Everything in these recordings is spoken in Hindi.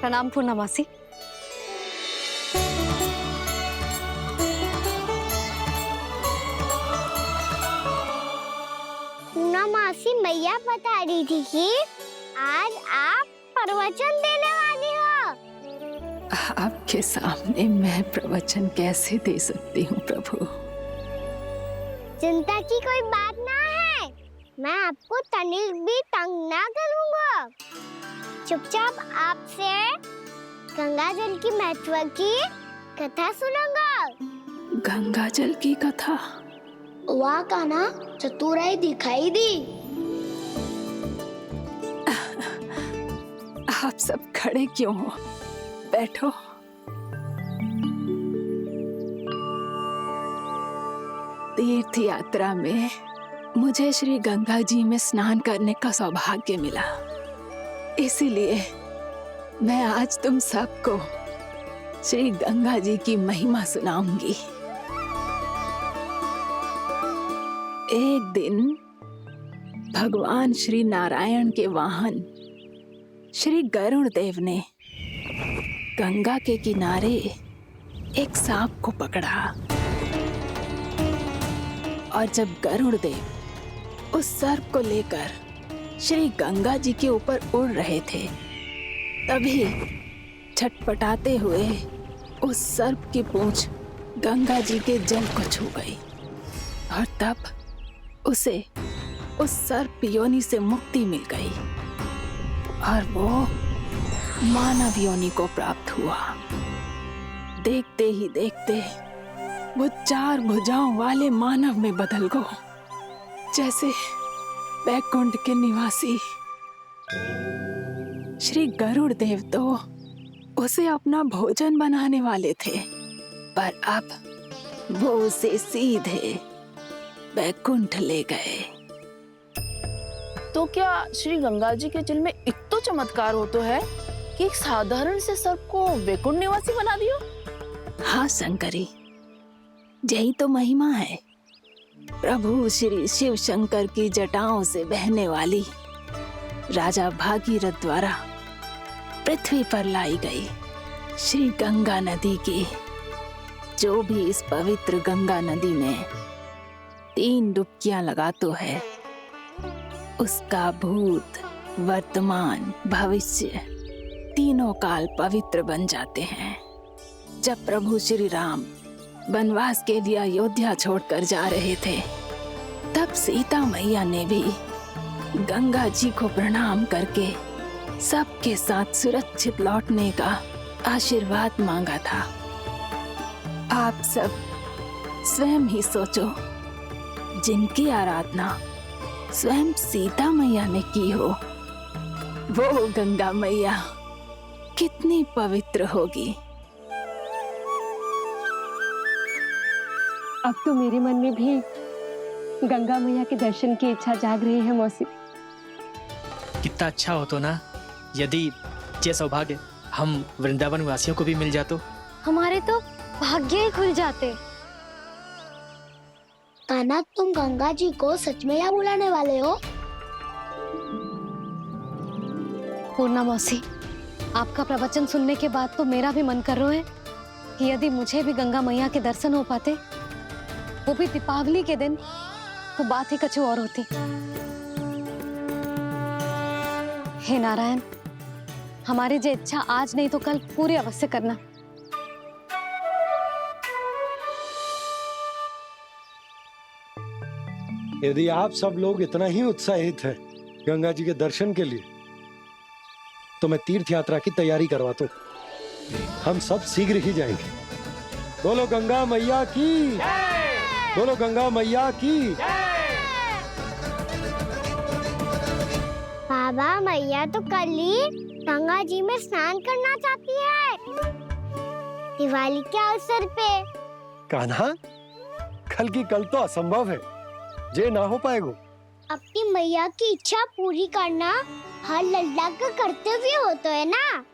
प्रणाम पूर्णा मासी। पूर्णा मासी, मैया बता रही थी कि आज आप प्रवचन देने वाली हो। आपके सामने मैं प्रवचन कैसे दे सकती हूँ प्रभु? चिंता की कोई बात ना है, मैं आपको तनिक भी तंग ना करूँगा। चुपचाप आपसे गंगा जल की महत्व की कथा सुनूंगा। गंगा जल की कथा? वाह कान्हा, चतुराई दिखाई दी। आप सब खड़े क्यों हो? बैठो। तीर्थ यात्रा में मुझे श्री गंगा जी में स्नान करने का सौभाग्य मिला, इसीलिए मैं आज तुम सबको श्री गंगा जी की महिमा सुनाऊंगी। एक दिन भगवान श्री नारायण के वाहन श्री गरुड़ देव ने गंगा के किनारे एक सांप को पकड़ा और जब गरुड़ देव उस सर्प को लेकर श्री गंगा जी के ऊपर उड़ रहे थे, तभी छटपटाते हुए उस सर्प की पूंछ गंगा जी के जल को छू गई और तब उसे उस सर्प योनि से मुक्ति मिल गई और वो मानव योनि को प्राप्त हुआ। देखते ही देखते वो 4 भुजाओं वाले मानव में बदल गो, जैसे बैकुंठ के निवासी। श्री गरुड़ देव तो उसे अपना भोजन बनाने वाले थे, पर अब वो उसे सीधे बैकुंठ ले गए। तो क्या श्री गंगा जी के जल में इतना चमत्कार हो तो है कि एक साधारण से सर्प को वैकुंठ निवासी बना दियो? हाँ शंकरी, यही तो महिमा है। प्रभु श्री शिव शंकर की जटाओं से बहने वाली राजा भागीरथ द्वारा पृथ्वी पर लाई गई श्री गंगा नदी की, जो भी इस पवित्र गंगा नदी में 3 डुबकियां लगातो है, उसका भूत, वर्तमान, भविष्य तीनों काल पवित्र बन जाते हैं। जब प्रभु श्री राम वनवास के लिए अयोध्या छोड़कर जा रहे थे, तब सीता मैया ने भी गंगा जी को प्रणाम करके सबके साथ सुरक्षित लौटने का आशीर्वाद मांगा था। आप सब स्वयं ही सोचो, जिनकी आराधना स्वयं सीता मैया ने की हो, वो गंगा मैया कितनी पवित्र होगी। अब तो मेरे मन में भी गंगा मैया के दर्शन की इच्छा जाग रही है मौसी। कितना अच्छा हो तो ना यदि ये सौभाग्य हम वृंदावन वासियों को भी मिल जातो। हमारे तो भाग्य ही खुल जाते। कान्हा, तुम गंगा जी को सच में यहाँ बुलाने वाले हो? पूर्णा मौसी, आपका प्रवचन सुनने के बाद तो मेरा भी मन कर रहा है कि यदि मुझे भी गंगा मैया के दर्शन हो पाते, वो भी दीपावली के दिन, तो बात ही कुछ और होती। हे नारायण, हमारी जो इच्छा आज नहीं तो कल पूरी अवश्य करना। यदि आप सब लोग इतना ही उत्साहित हैं गंगा जी के दर्शन के लिए, तो मैं तीर्थ यात्रा की तैयारी करवाता हूँ। हम सब शीघ्र ही जाएंगे। बोलो गंगा मैया की, बोलो गंगा मैया की। बाबा, मैया तो कल ही गंगा जी में स्नान करना चाहती है, दिवाली के अवसर पे। कान्हा, कल की कल तो असंभव है, जे ना हो पाएगा। अपनी मैया की इच्छा पूरी करना हर लल्ला का कर्तव्य होता है ना।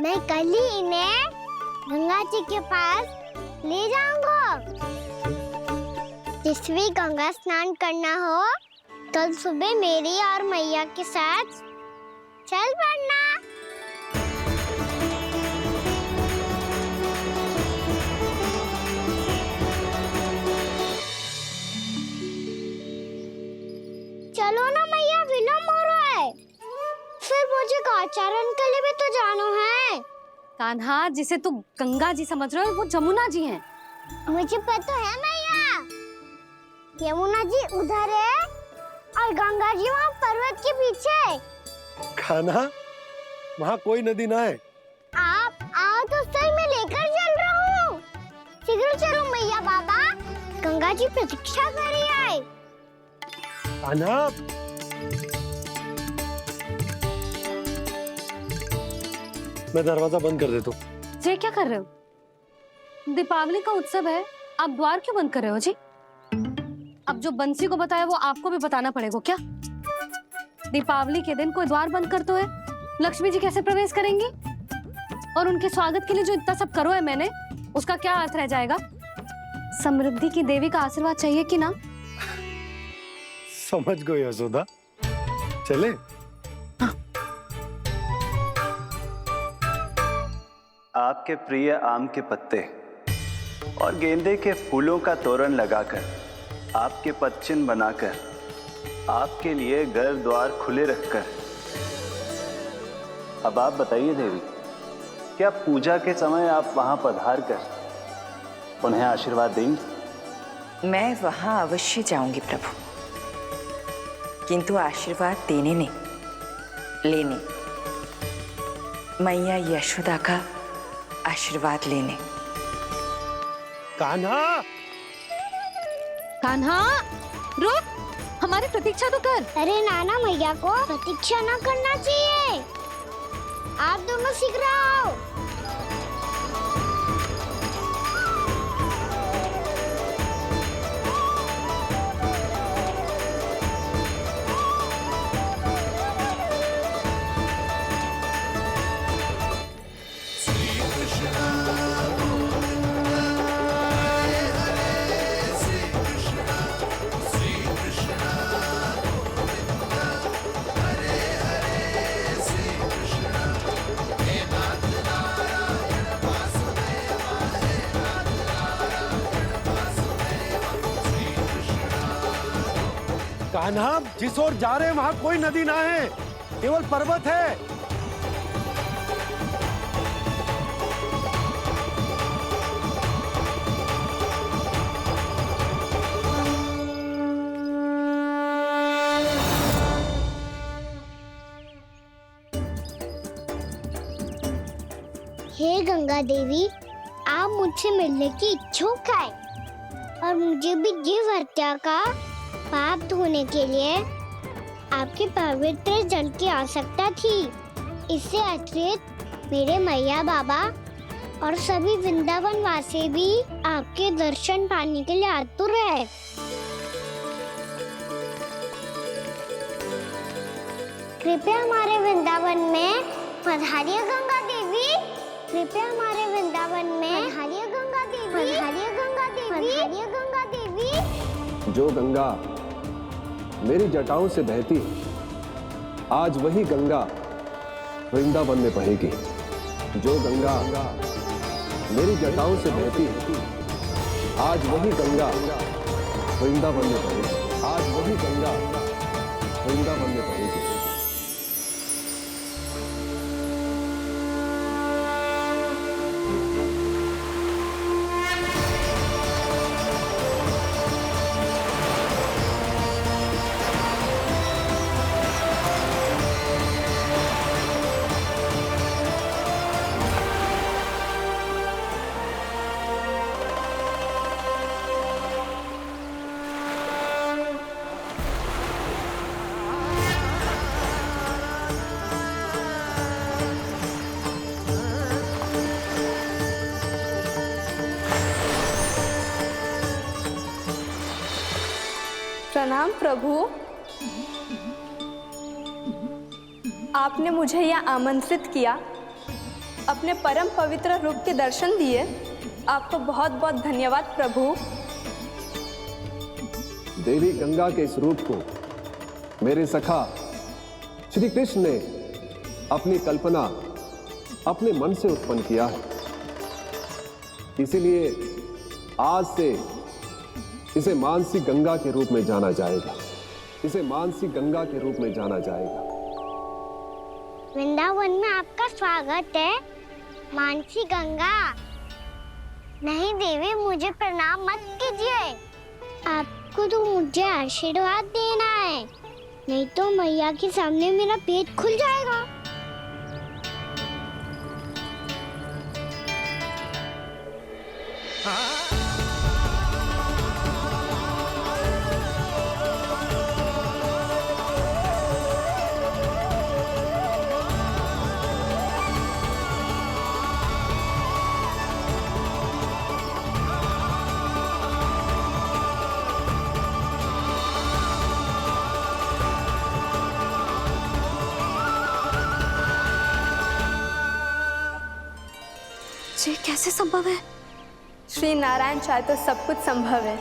मैं कल ही इन्हें गंगा जी के पास ले जाऊंगा। जिस भी गंगा स्नान करना हो, कल सुबह मेरी और मैया के साथ चल पड़ना। चरण के लिए भी तो जानो है। कान्हा, जिसे तू गंगा जी समझ रहे हो वो जमुना जी हैं। मुझे पता है मैया, यमुना जी उधर है और गंगा जी वहाँ पर्वत के पीछे। कान्हा, वहाँ कोई नदी ना है। आप आओ तो सही, मैं लेकर चल रहा हूँ। शीघ्र चलो मैया बाबा, गंगा जी प्रतीक्षा कर रही है। कान्हा, मैं दरवाजा बंद कर देता हूँ। ये क्या कर रहे हो? दीपावली का उत्सव है, आप द्वार क्यों बंद कर रहे हो जी? अब जो बंसी को बताया वो आपको भी बताना पड़ेगा क्या? दीपावली के दिन कोई द्वार बंद कर तो है, लक्ष्मी जी कैसे प्रवेश करेंगी? और उनके स्वागत के लिए जो इतना सब करो है मैंने, उसका क्या अर्थ रह जाएगा? समृद्धि की देवी का आशीर्वाद चाहिए कि ना? समझ गई यशोदा, चले। आपके प्रिय आम के पत्ते और गेंदे के फूलों का तोरण लगाकर, आपके पदचिन्ह बनाकर, आपके लिए घर द्वार खुले रखकर, अब आप बताइए देवी, क्या पूजा के समय आप वहां पधार कर उन्हें आशीर्वाद देंगी? मैं वहां अवश्य जाऊंगी प्रभु, किंतु आशीर्वाद देने नहीं, लेने, मैया यशोदा का आशीर्वाद लेने। कान्हा, कान्हा, रुक, हमारी प्रतीक्षा तो कर। अरे नाना, मैया को प्रतीक्षा ना करना चाहिए। आप दोनों शीघ्र आओ। कान्हा, जिस ओर जा रहे हैं वहाँ कोई नदी ना है, केवल पर्वत है। हे गंगा देवी, आप मुझसे मिलने की इच्छुक है और मुझे भी जीव हत्या का पाप धोने के लिए आपके पवित्र जल की आवश्यकता थी। इससे अतिरिक्त मेरे मैया बाबा और सभी वृंदावन वासी भी आपके दर्शन पाने के लिए आतुर है। कृपया हमारे वृंदावन में पधारिए गंगा देवी। कृपया हमारे वृंदावन में पधारिए गंगा देवी। पधारिए गंगा देवी। पधारिए गंगा देवी। जो गंगा मेरी जटाओं से बहती है, आज वही गंगा वृंदावन में बहेगी। जो गंगा मेरी जटाओं से बहती है, आज वही गंगा वृंदावन में बहेगी। आज वही गंगा वृंदावन में बहेगी। प्रणाम प्रभु, आपने मुझे यहाँ आमंत्रित किया, अपने परम पवित्र रूप के दर्शन दिए, आपको बहुत बहुत धन्यवाद प्रभु। देवी गंगा के इस रूप को मेरे सखा श्री कृष्ण ने अपनी कल्पना अपने मन से उत्पन्न किया है, इसीलिए आज से इसे मानसी गंगा के रूप में जाना जाएगा। इसे मानसी गंगा के रूप में जाना जाएगा। वृंदावन में आपका स्वागत है। मानसी गंगा। नहीं देवी, मुझे प्रणाम मत कीजिए। आपको तो मुझे आशीर्वाद देना है, नहीं तो मैया के सामने मेरा पेट खुल जाएगा। ये कैसे संभव है? श्री नारायण चाहे तो सब कुछ संभव है।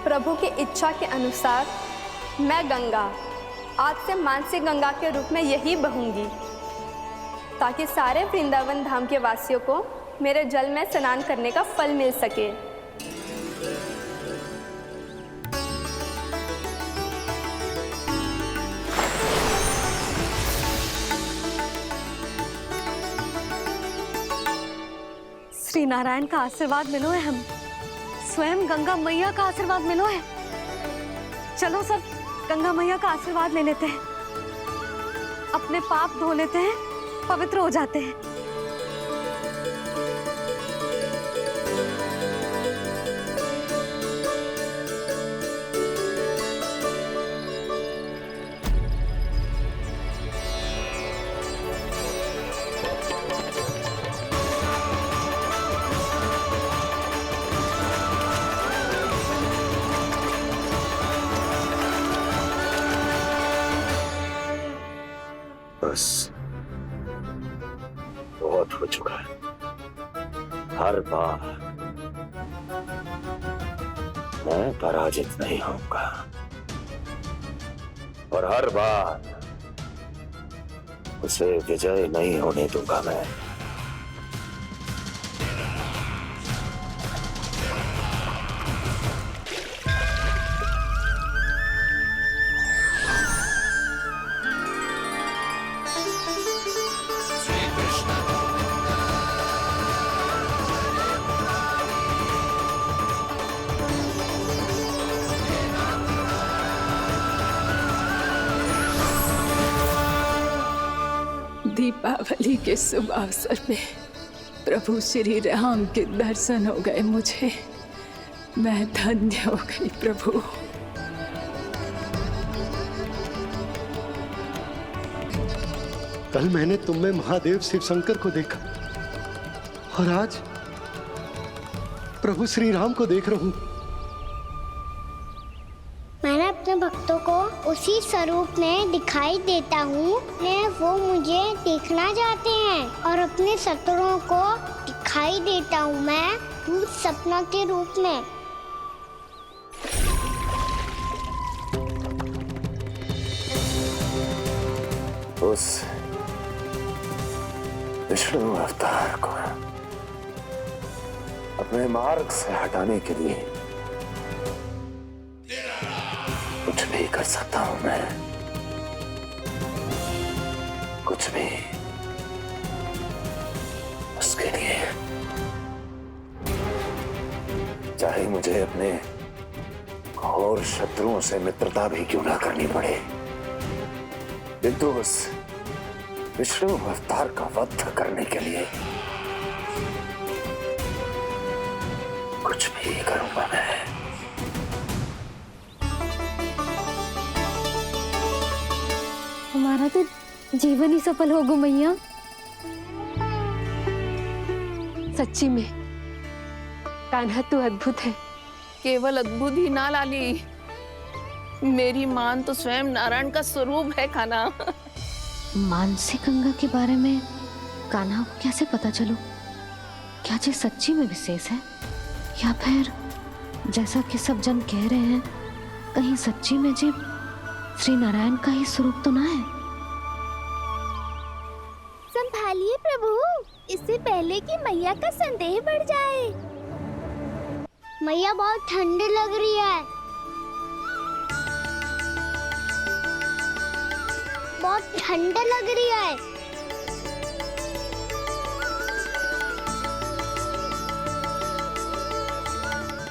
प्रभु की इच्छा के अनुसार मैं गंगा आज से मानसी गंगा के रूप में यही बहूंगी, ताकि सारे वृंदावन धाम के वासियों को मेरे जल में स्नान करने का फल मिल सके। श्री नारायण का आशीर्वाद मिलो है, हम स्वयं गंगा मैया का आशीर्वाद मिलो है। चलो सब गंगा मैया का आशीर्वाद ले लेते हैं, अपने पाप धो लेते हैं, पवित्र हो जाते हैं। बस बहुत हो चुका है। हर बार मैं पराजित नहीं होऊंगा और हर बार उसे विजय नहीं होने दूंगा मैं। दीपावली के शुभ अवसर पे प्रभु श्री राम के दर्शन हो गए मुझे। मैं धन्य हो गई प्रभु। कल मैंने तुम में महादेव शिव शंकर को देखा और आज प्रभु श्री राम को देख रहा हूं। मैंने अपने भक्तों को उसी स्वरूप में दिखाई देता हूँ, वो मुझे देखना चाहते हैं और अपने शत्रुओं को दिखाई देता हूँ मैं भूत सपना के रूप में। उस विष्णु अवतार को अपने मार्ग से हटाने के लिए कुछ भी कर सकता हूं मैं, कुछ भी। उसके लिए चाहे मुझे अपने घोर शत्रुओं से मित्रता भी क्यों ना करनी पड़े, किंतु उस विष्णु अवतार का वध करने के लिए कुछ भी करूंगा मैं। हमारा तो जीवन ही सफल होगा मैया। सच्ची में कान्हा तू अद्भुत है। केवल अद्भुत ही ना लाली, मेरी मान तो स्वयं नारायण का स्वरूप है कान्हा। मानसी गंगा के बारे में कान्हा को कैसे पता चलो? क्या ये सच्ची में विशेष है या फिर जैसा कि सब जन कह रहे हैं, कहीं सच्ची में जी श्री नारायण का ही स्वरूप तो ना है? संभालिए प्रभु, इससे पहले कि मैया का संदेह बढ़ जाए। मैया बहुत ठंडी लग रही है। बहुत ठंडा लग रही है।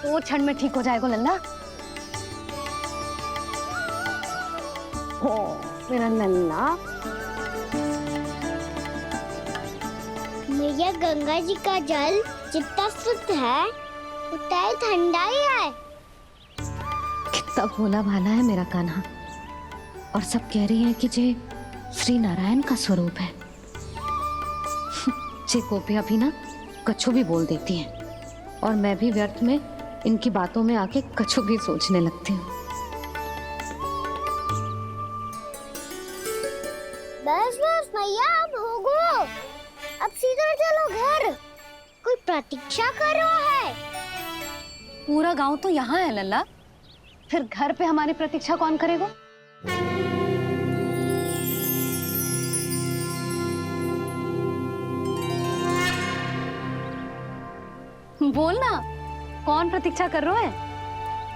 वो ठंड में ठीक हो जाएगा लल्ला। हो मेरा लल्ला। मैया गंगा जी का जल जितना शुद्ध है उतना ही ठंडा ही है। कितना भोला भाला है मेरा कान्हा। और सब कह रही हैं कि जे श्री नारायण का स्वरूप है। जे गोपियां भी ना कछु भी बोल देती हैं और मैं भी व्यर्थ में इनकी बातों में आके कछु भी सोचने लगती हूँ। बस बस मैया, अब होगो, अब सीधा चलो घर। कोई प्रतीक्षा कर रहा है। पूरा गांव तो यहाँ है लल्ला, फिर घर पे हमारी प्रतीक्षा कौन करेगा? बोल ना, कौन प्रतीक्षा कर रहे हैं?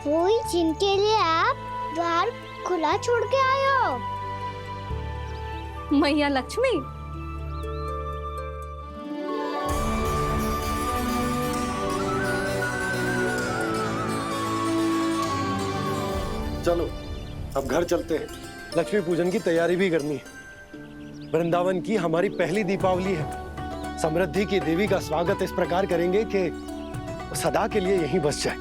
वही जिनके लिए आप द्वार खुला छोड़ के आए हो। मैया लक्ष्मी। चलो अब घर चलते हैं। लक्ष्मी पूजन की तैयारी भी करनी है। वृंदावन की हमारी पहली दीपावली है। समृद्धि की देवी का स्वागत इस प्रकार करेंगे कि वो सदा के लिए यहीं बस जाए,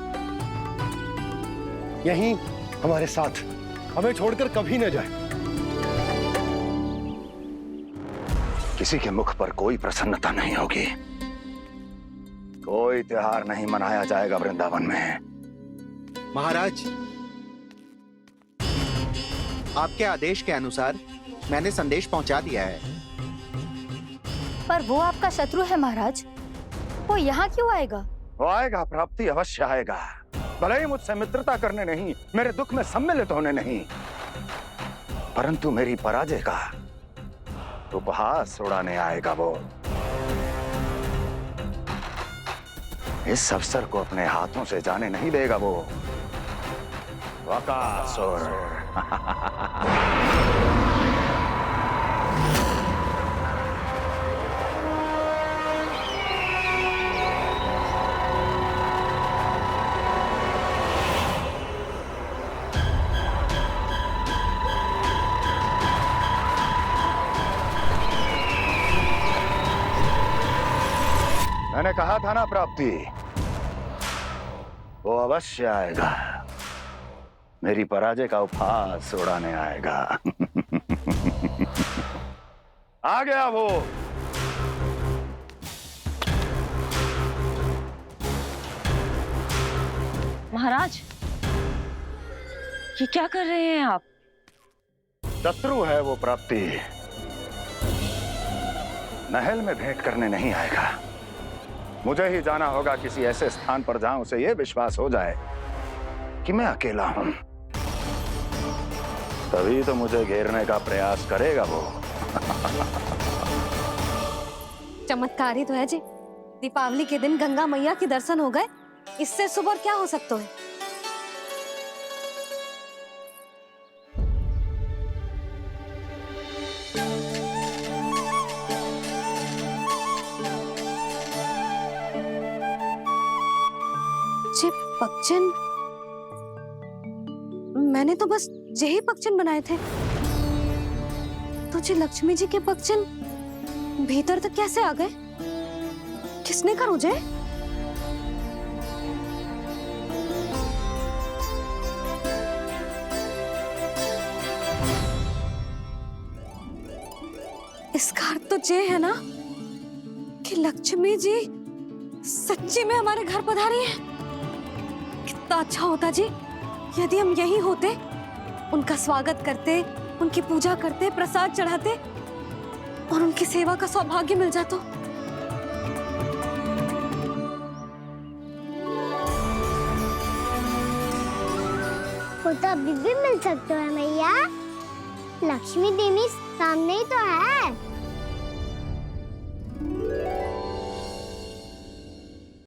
यहीं हमारे साथ, हमें छोड़कर कभी न जाए। किसी के मुख पर कोई प्रसन्नता नहीं होगी, कोई त्योहार नहीं मनाया जाएगा वृंदावन में। महाराज, आपके आदेश के अनुसार मैंने संदेश पहुंचा दिया है। पर वो आपका शत्रु है महाराज, वो यहाँ क्यों आएगा? वो आएगा, प्राप्ति अवश्य आएगा। भले ही मुझसे मित्रता करने नहीं, मेरे दुख में सम्मिलित होने नहीं, परंतु मेरी पराजय का उपहास उड़ाने आएगा वो। इस अवसर को अपने हाथों से जाने नहीं देगा वो। वकासुर। मैंने कहा था ना प्राप्ति, वो अवश्य आएगा, मेरी पराजय का उपहास उड़ाने आएगा। आ गया वो। महाराज, ये क्या कर रहे हैं आप? शत्रु है वो प्राप्ति, महल में भेंट करने नहीं आएगा। मुझे ही जाना होगा किसी ऐसे स्थान पर जहां उसे यह विश्वास हो जाए कि मैं अकेला हूं, तभी तो मुझे घेरने का प्रयास करेगा वो। चमत्कार ही तो है जी। दीपावली के दिन गंगा मैया के दर्शन हो गए, इससे शुभ और क्या हो सकता है? जे पक्षन, मैंने तो बस यही पक्षन बनाए थे, तो जे लक्ष्मी जी के पक्षन भीतर तक कैसे आ गए? किसने करूं जे? इसका अर्थ तो ये है ना कि लक्ष्मी जी सच्ची में हमारे घर पधारी हैं। कितना अच्छा होता जी यदि हम यही होते, उनका स्वागत करते, उनकी पूजा करते, प्रसाद चढ़ाते और उनकी सेवा का सौभाग्य मिल जाता। वो तो अभी भी मिल सकता है मैया, लक्ष्मी देवी सामने ही तो है।